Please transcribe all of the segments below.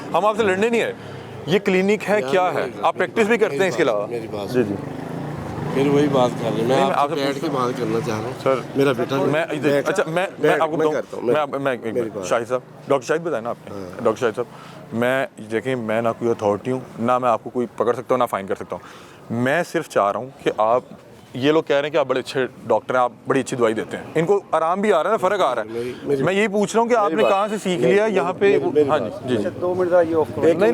हम आपसे लड़ने नहीं आए। ये क्लिनिक है क्या है, आप प्रैक्टिस भी करते हैं इसके अलावा? मेरी बात जी जी, फिर वही बात कर रहे हैं। मैं आपसे आपसे बैठ के बात करना चाह रहा हूँ सर। मेरा बेटा मैं अच्छा मैं आपको बताऊँ, मैं शाहिद साहब, डॉक्टर शाहिद बताया ना आपने, डॉक्टर शाहिद साहब, मैं देखिए मैं ना कोई अथॉरिटी हूँ, ना मैं आपको कोई पकड़ सकता हूँ, ना फाइन कर सकता हूँ। मैं सिर्फ चाह रहा हूँ कि आप, ये लोग कह रहे हैं कि आप बड़े अच्छे डॉक्टर हैं, आप बड़ी अच्छी दवाई देते हैं, इनको आराम भी आ रहा है ना, फ़र्क आ रहा है। मैं यही पूछ रहा हूँ कि आपने कहाँ से सीख लिया यहाँ पे? हाँ जी जी, 2 मिनट ये ऑफ करो। नहीं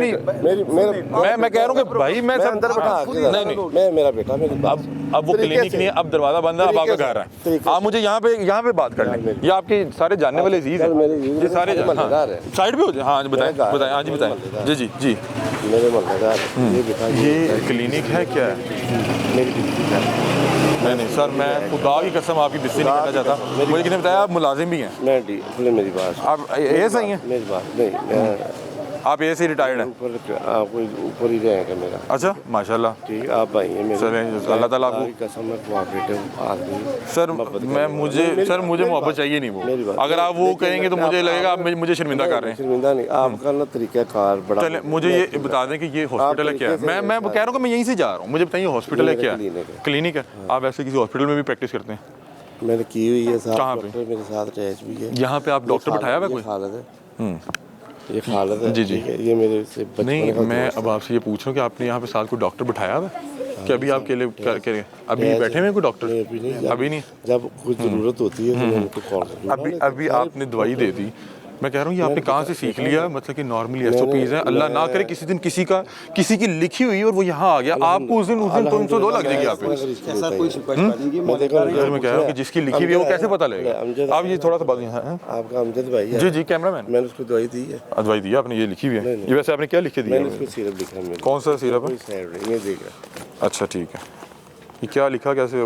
मैं कह रहा हूँ कि भाई मैं सब अंदर बैठा नहीं मैं मेरा बेटा मेरी बात अब वो क्लिनिक नहीं है, अब दरवाजा बंद है, अब आपका घर है, आप मुझे यहाँ पे बात कर लें। ये आपके सारे जानने वाले अजीज हैं, ये सारे साइड पे हो जाए। हाँ बताएं बताएं, हाँ जी बताएं। जी जी जी, मेरे मोहल्लेदार ये बेटा ये क्लिनिक है क्या है? मेरी डिग्री का नहीं सर, मैं खुदा की कसम आपकी बिस्ती नहीं करना चाहता। मुझे किसने बताया आप मुलाजिम भी हैं? मैं बोले मेरी बात आप ये सही हैं? मेरी बात नहीं, आप ये से रिटायर्ड हैं? ऊपर ही रहेगा मेरा। अच्छा माशाल्लाह, ठीक, आप भाई हैं मेरे। सर अल्लाह ताला आपको कसम है कोऑपरेटिव आदमी। सर मैं मुझे मोहब्बत चाहिए नहीं वो, अगर आप वो कहेंगे तो मुझे लगेगा आप मुझे शर्मिंदा कर रहे हैं। शर्मिंदा नहीं, आपका ना तरीक़ाकार बड़ा। चले मुझे ये बता दें कि ये हॉस्पिटल है क्या है? मैं कह रहा हूँ कि मैं यहीं से जा रहा हूँ, मुझे बताइए हॉस्पिटल है क्या? क्लिनिक है। आप वैसे किसी हॉस्पिटल में भी प्रैक्टिस करते हैं? मैंने की हुई है साहब। कहाँ पे? डॉक्टर मेरे साथ रैश भी है। यहाँ पे आप डॉक्टर बैठाया हुआ कोई? हालत है, ये हालत है। जी जी, ये मेरे से नहीं मैं अब आपसे ये पूछ रहा हूँ कि आपने यहाँ पे साथ कोई डॉक्टर बैठाया हुआ है कि अभी आपके लिए अभी बैठे हुए कोई डॉक्टर? अभी नहीं, जब कुछ ज़रूरत होती है तो मैं उनको कॉल करता हूँ। अभी आपने दवाई दे दी, मैं कह रहा हूँ ये आपने कहाँ से सीख लिया? मतलब कि नॉर्मली SOPs हैं, अल्लाह ना करे किसी दिन किसी की लिखी हुई और वो यहाँ आ गया, आपको उस दिन 302 लग जाएगी आप पे। ऐसा कोई शिकायत नहीं कि मैं कह रहा हूँ कि जिसकी लिखी हुई है वो कैसे पता लगेगा? आप ये थोड़ा सा बात है। आपका अमजद भाई है? जी जी, कैमरामैन। मैंने उसको दवाई दी है। दवाई दी आपने, ये लिखी हुई है? ये वैसे आपने क्या लिख के दिया? मैंने उसको सिरप लिखा है। कौन सा सिरप है? ये देख रहा। अच्छा ठीक है, ये क्या लिखा कैसे?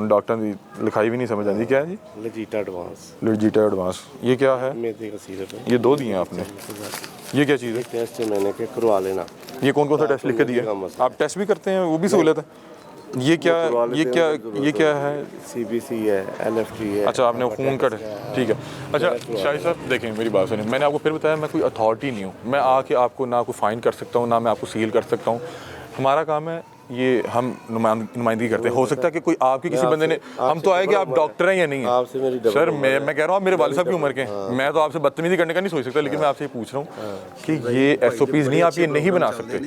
डॉक्टर ने लिखाई भी नहीं समझ आती। क्या है जी? लेजीटा एडवांस। लेजीटा एडवांस, ये क्या है? मेरे का सिरप है। ये 2 दिए हैं आपने, ये क्या चीज़ है? टेस्ट मैंने के करवा लेना। ये कौन सा टेस्ट लिख के दिया? आप टेस्ट भी करते हैं, वो भी सहूलत है? ये क्या है? CBC है, LFT है। अच्छा आपने खून का, ठीक है। अच्छा शाहिद साहब देखें मेरी बात सुनिए, मैंने आपको फिर बताया मैं कोई अथॉरिटी नहीं हूँ, मैं आके आपको ना कोई फ़ाइन कर सकता हूँ, ना मैं आपको सील कर सकता हूँ। हमारा काम है ये, हम नुमाइंदगी करते हैं। हो सकता है कि कोई आपके किसी बंदे ने, हम तो आए कि आप डॉक्टर हैं या नहीं है। सर मैं कह रहा हूँ आप मेरे वालिद साहब की उम्र के हैं, मैं तो आपसे बदतमीजी करने का नहीं सोच सकता, लेकिन मैं आपसे ये पूछ रहा हूँ कि ये SOPs नहीं, आप ये नहीं बना सकते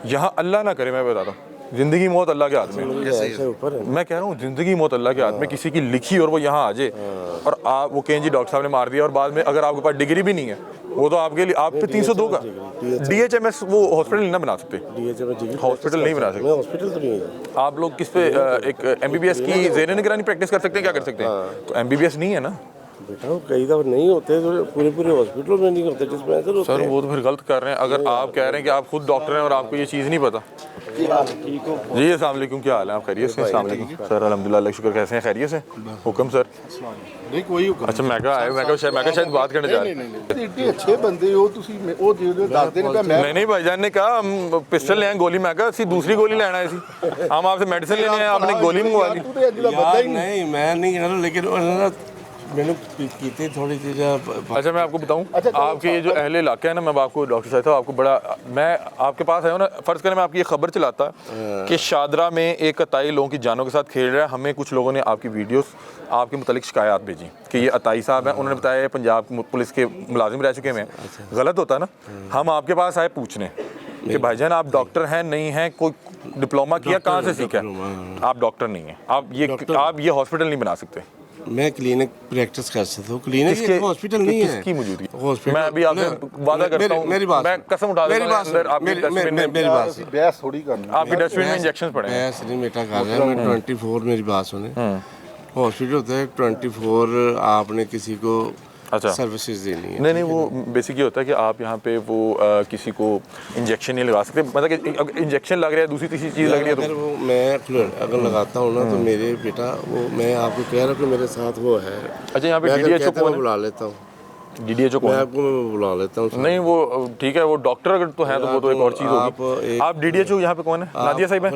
यहाँ। अल्लाह ना करे, मैं बताता हूँ, ज़िंदगी मौत अल्लाह के हाथ में। मैं कह रहा हूँ ज़िंदगी मौत अल्लाह के हाथ में, किसी की लिखी और वो यहाँ आ जाए और आप वो कहें जी डॉक्टर साहब ने मार दिया, और बाद में अगर आपके पास डिग्री भी नहीं है, वो तो आपके लिए आप पे 302 का DHMS वो हॉस्पिटल नहीं बना सकते, हॉस्पिटल नहीं बना सकते। हॉस्पिटल तो नहीं है। आप लोग किस पे एक MBBS की ज़ेर निगरानी प्रैक्टिस कर सकते हैं? क्या कर सकते हैं? तो MBBS नहीं है ना बेटा, कई दफ़ा नहीं होते तो पूरे हॉस्पिटल में नहीं होते जिसमें ऐसे होते सर। वो तो फिर गलत कर रहे हैं। अगर आप कह रहे हैं कि आप खुद डॉक्टर हैं और आपको ये चीज़ नहीं पता। जी अस्सलाम वालेकुम, क्या हाल है? आप खैरियत से? अस्सलाम वालेकुम सर, अल्हम्दुलिल्लाह शुक्र। कैसे हैं? खैरियत से? हुक्म सर। नहीं कोई हुक्म। अच्छा मैं शायद बात करने जा रहे हैं। इतने अच्छे बंदे हो तुसी, वो दसदे ने मैं नहीं भाईजान ने कहा हम पिस्टल ले आए, गोली, मैं कहा सी दूसरी गोली लेना है सी, हम आपसे मेडिसिन लेने आए, आपने गोली मंगवा ली। नहीं मैं नहीं कह रहा, लेकिन मैंने की थोड़ी चीज़ें। अच्छा मैं आपको बताऊं, आपके ये जो अहले इलाका है ना, मैं आपको डॉक्टर साहब आपको बड़ा, मैं आपके पास आया हूँ ना, फ़र्ज़ करें मैं आपकी ये खबर चलाता कि शादरा में एक अताई लोगों की जानों के साथ खेल रहा है, हमें कुछ लोगों ने आपकी वीडियोस आपके मुतालिक शिकायत भेजी कि ये अताई साहब हैं, उन्होंने बताया पंजाब पुलिस के मुलाजिम रह चुके हैं। गलत होता है ना, हम आपके पास आए पूछने कि भाईजान आप डॉक्टर हैं नहीं हैं, कोई डिप्लोमा किया, कहाँ से सीखा? आप डॉक्टर नहीं हैं, आप ये हॉस्पिटल नहीं बना सकते। मैं क्लिनिक प्रैक्टिस कर सकता हूँ, क्लिनिक हॉस्पिटल नहीं है। किसकी मौजूदगी? मैं अभी आपसे वादा करता हूँ, मेरी बात, मैं कसम उठा मेरी बात, मेरी बात, बहस थोड़ी करना। आपकी डस्टबिन में इंजेक्शन पड़े हैं। बहस नहीं बेटा कर रहा है, मैं 24, मेरी बात सुने, हॉस्पिटल होता है 24, आपने किसी को अच्छा सर्विसेज देनी है। नहीं वो बेसिक ये होता है कि आप यहाँ पे वो किसी को इंजेक्शन नहीं लगा सकते, मतलब कि इंजेक्शन लग रहा है, दूसरी तीसरी चीज़ लग रही है तो वो मैं अगर लगाता हूँ ना तो मेरे बेटा, वो मैं आपको कह रहा हूँ कि मेरे साथ वो है। अच्छा यहाँ पे DDHO कौन बुला लेता हूँ? DDHO कौन? मैं आपको बुला लेता हूँ। नहीं वो ठीक है, वो डॉक्टर अगर तो है तो वो तो एक और चीज़ होगी। आप DDHO यहाँ पे कौन है? नादिया साहिब है?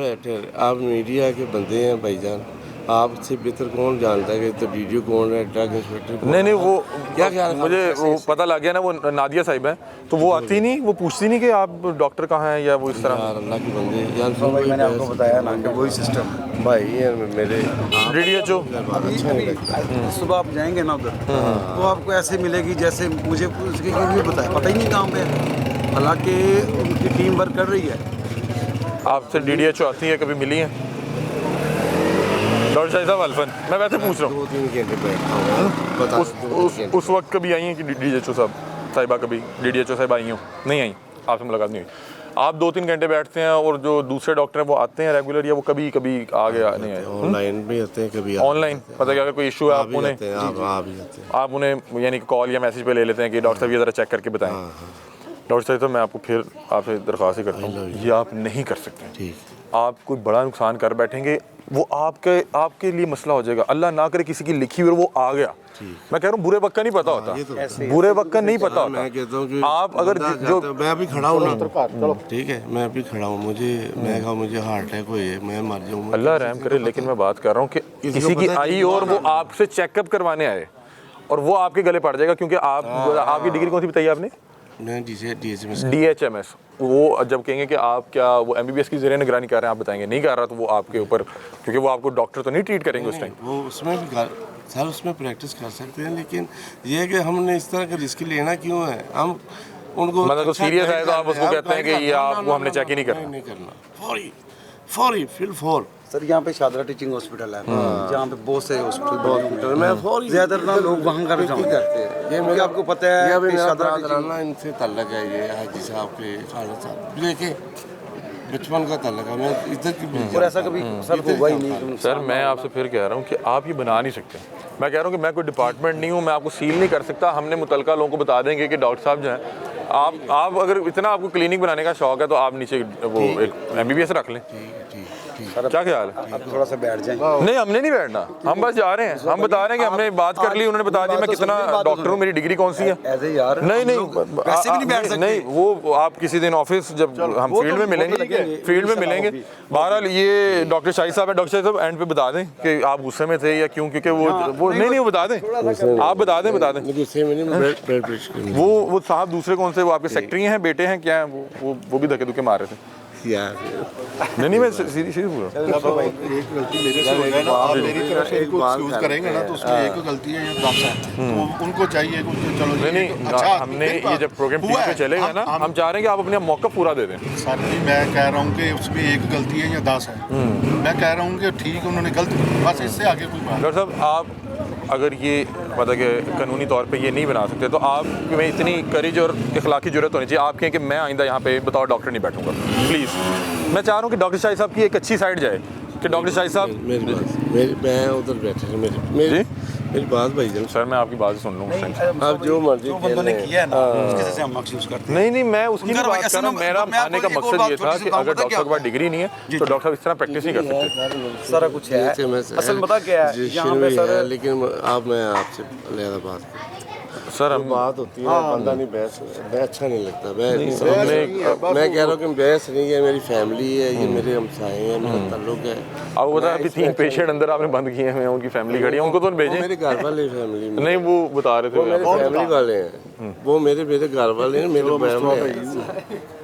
आप मीडिया के बंदे हैं भाईजान, आपसे बेहतर कौन जानता है कि तो वीडियो कौन है, ड्रग इंस्पेक्टर नहीं वो क्या ख्याल है? मुझे वो पता लग गया ना, वो नादिया साहिब है, तो वो आती नहीं, वो पूछती नहीं कि आप डॉक्टर कहाँ हैं या वो इस तरह। यार अल्लाह के बंदे यार तो भाई मैंने आपको बताया ना कि वही सिस्टम है भाई यार मेरे DDHO अच्छा नहीं लगता। सुबह आप जाएंगे ना उधर तो आपको ऐसे मिलेगी जैसे मुझे उसके लिए बताया पता ही नहीं कहाँ पे है, हालांकि उनकी टीम वर्क कर रही है। आपसे DDHO आती है, कभी मिली है डॉक्टर शाहिद साहब अल्फन? मैं वैसे पूछ रहा हूँ, 2-3 घंटे बैठता हूँ बता उस वक्त कभी आई हैं कि DDHO साहिबा कभी DDHO साहिबा आई हूँ? नहीं आई, आपसे मुलाकात नहीं हुई। आप 2-3 घंटे बैठते हैं और जो दूसरे डॉक्टर हैं वो आते हैं रेगुलर, या वो कभी कभी आ गया नहीं आए? ऑनलाइन भी आते हैं कभी ऑनलाइन पता क्या, अगर कोई इशू है आप उन्हें आप आप उन्हें यानी कि कॉल या मैसेज पे ले लेते हैं कि डॉक्टर साहब ये ज़रा चेक करके बताएं। डॉक्टर साहब तो मैं आपको फिर आपसे दरख्वास्त ही करता हूँ, ये आप नहीं कर सकते। ठीक आप कोई बड़ा नुकसान कर बैठेंगे, वो आपके लिए मसला हो जाएगा। अल्लाह ना करे किसी की लिखी हुई और वो आ गया, मैं कह रहा हूँ बुरे वक्त का नहीं पता होता, बुरे वक्त का नहीं पता मैं कहता हूँ कि होता। आप अगर जो मैं अभी खड़ा हूँ ना, ठीक है मैं अभी खड़ा हूँ, मैं कहा मुझे हार्ट अटैक हुई है, मैं मर जाऊँ, अल्लाह रहम करे, लेकिन मैं बात कर रहा हूँ कि किसी की आई और वो आपसे चेकअप करवाने आए और वो आपके गले पड़ जाएगा, क्योंकि आपकी डिग्री कौन सी बताई आपने? DHMS। वो जब कहेंगे कि आप क्या वो MBBS की ज़रिए निगरानी कर रहे हैं, आप बताएंगे नहीं कर रहा, तो वो आपके ऊपर, क्योंकि वो आपको डॉक्टर तो नहीं ट्रीट करेंगे उस टाइम। वो उसमें भी सर उसमें प्रैक्टिस कर सकते हैं, लेकिन ये है कि हमने इस तरह का रिस्क लेना क्यों है? हम उनको मतलब तो सीरियस है तो आप उसको कहते हैं कि ये आपको हमने चेक ही नहीं करना। नहीं करना, फौरी फिल फॉर। सर यहाँ पे शादरा टीचिंग हॉस्पिटल है जहाँ पे बहुत से हॉस्पिटल मैं फौरी ज्यादातर ना लोग वहाँ का रुझान करते हैं। ये मुझे आपको पता है ये कि शादरा शादरा इनसे ताल्लुक है, ये हाजी साहब के खालिद साहब लेके बचपन का ताल्लुक है, मैं इधर की और ऐसा कभी सर होगा ही नहीं। सर मैं आपसे फिर कह रहा हूँ कि आप ये बना नहीं सकते। मैं कह रहा हूँ कि मैं कोई डिपार्टमेंट नहीं हूँ, मैं आपको सील नहीं कर सकता। हमने मुतलका लोगों को बता देंगे कि डॉक्टर साहब जो हैं, आप अगर इतना आपको क्लिनिक बनाने का शौक है तो आप नीचे वो एक MBBS रख लें। क्या ख्याल है? आप थोड़ा सा बैठ जाएं। नहीं हमने नहीं बैठना, हम बस जा रहे हैं, हम बता रहे हैं कि हमने बात कर ली, उन्होंने बता दिया मैं कितना डॉक्टर हूँ, मेरी डिग्री कौन सी है। ऐसे यार नहीं वैसे भी नहीं बैठ सकते। नहीं वो आप किसी दिन ऑफिस जब हम फील्ड में मिलेंगे बहरहाल ये डॉक्टर शाहिद साहब है, डॉक्टर शाहिद साहब एंड पे बता दें कि आप गुस्से में थे या क्यों, क्योंकि वो नहीं वो बता दें, आप बता दें गुस्से में नहीं, वो साहब दूसरे कौन से, वो आपके सेक्रेटरी हैं, बेटे हैं, क्या हैं वो भी धक्के धुके मार रहे थे। नहीं मैं सीधी बोल रहा हूँ। एक गलती मेरे से हो गई ना, आप मेरी तरफ से इनको एक्सक्यूज करेंगे ना तो उसमें एक गलती है या 10 है, तो उनको चाहिए कुछ चलो नहीं अच्छा हमने ये जब प्रोग्राम टीवी पे चलेगा ना, हम चाह रहे हैं कि आप अपना मौका पूरा दे दें। सर जी मैं कह रहा हूँ कि उसमें एक गलती है या 10 है, मैं कह रहा हूँ कि ठीक उन्होंने गलत, बस इससे आगे कोई बात। डॉक्टर साहब आप अगर ये मतलब कि कानूनी तौर पे ये नहीं बना सकते तो आप में इतनी करेज और इखलाकी जरूरत होनी चाहिए। आप कहें कि मैं आइंदा यहाँ पे बताओ डॉक्टर नहीं बैठूंगा प्लीज़। मैं चाह रहा हूँ कि डॉक्टर शाहिद साहब की एक अच्छी साइड जाए कि डॉक्टर शाहिद साहब मैं उधर बैठे मेरी बात भाई जान। सर मैं आपकी बात सुन लूँ आप जो मर्जी बंदों ने किया है ना उसके जैसे हम महसूस करते हैं। नहीं मैं उसकी नहीं बात कर रहा हूँ। मेरा आने का मकसद ये था कि अगर डॉक्टर के पास डिग्री नहीं है तो डॉक्टर साहब इस तरह प्रैक्टिस नहीं कर सकते। सारा कुछ है असल बता क्या है यहाँ पे सर, लेकिन आप मैं आपसे अलग बात सर हम बात होती है बंदा नहीं बहस, मैं अच्छा नहीं लगता। मैं कह रहा हूँ कि बहस नहीं है, मेरी फैमिली है, ये मेरे हमसाए हैं, मेरा ताल्लुक है। आपको पता है अभी 3 पेशेंट अंदर आपने बंद किए हैं, उनकी फैमिली खड़ी है, उनको तो भेजें। मेरे घर वाले फैमिली में नहीं वो बता रहे थे मेरे फैमिली वाले हैं, वो मेरे घर वाले हैं, मेरे बहन हैं।